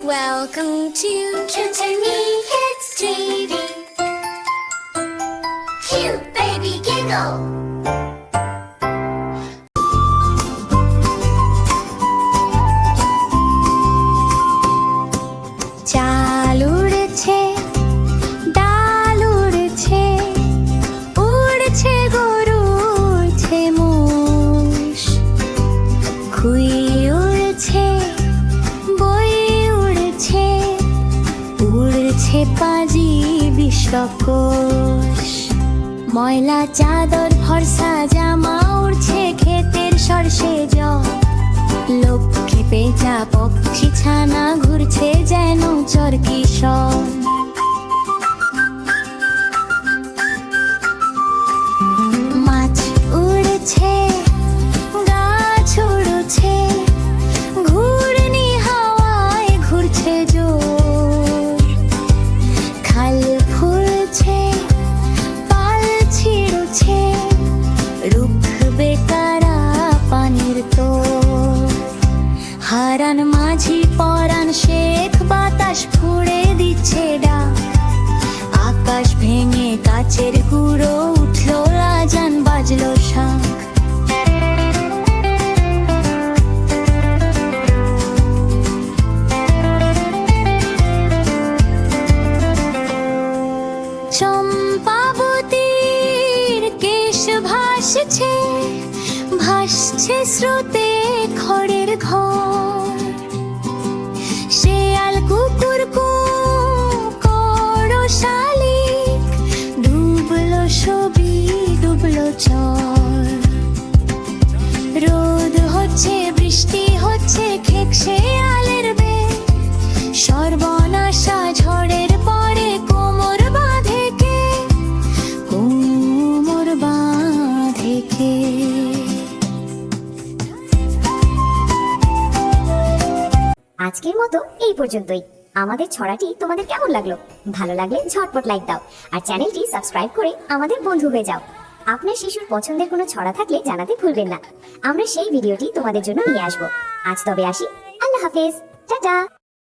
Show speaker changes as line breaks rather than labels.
Welcome to Kintani Kids TV. Cute baby giggle.
চাল উড়ছে, ডাল উড়ছে, উড়ছে গরু, উড়ছে মোষ, খুই উড়ছে, বই উড়ছে, উড়ছে পাজি বিশ্বকোষ। ময়লা চাদর ফর্সা জামা উড়ছে ক্ষেতের সরষে জল। লক্ষ্মী পেঁচা পক্ষী ছানা ঘুরছে যেন চরকি সব। মাছ উড়ছে, গাছ উড়ছে, ঘূর্ণি হাওয়ায় ঘুরছে জোর। খাল ফুলছে, পাল ছিঁড়ছে, রুখ বেকারা পানির তোর। হারান মাঝি পরাণ শেখ বাতাস ফুঁড়ে দিচ্ছে ডাক। আকাশ ভেঙে কাচের গুঁড়ো উঠলো আজান বাজলো শাঁখ। চম্পাবতীর কেশ ভাসছে, ভাসছে স্রোতে খড়ের ঘর। শেয়াল কুকুর কু করো শালিক, ডুবলো ছবি ডুবলো চর। রোদ হচ্ছে, বৃষ্টি হচ্ছে, খেকছে আলের বেগ। সর্বনাশা ঝড়ের পরে কোমর বাঁধে কে, কোমর বাঁধে কে।
আজকের মতো এই পর্যন্তই। আমাদের ছড়াটি তোমাদের কেমন লাগলো? ভালো লাগলে ঝটপট লাইক দাও আর চ্যানেলটি সাবস্ক্রাইব করে আমাদের বন্ধু হয়ে যাও। আপনার শিশুর পছন্দের কোনো ছড়া থাকলে জানাতে ভুলবেন না। আমরা সেই ভিডিওটি তোমাদের জন্য নিয়ে আসবো। আজ তবে আসি। আল্লাহ হাফেজ, টাটা।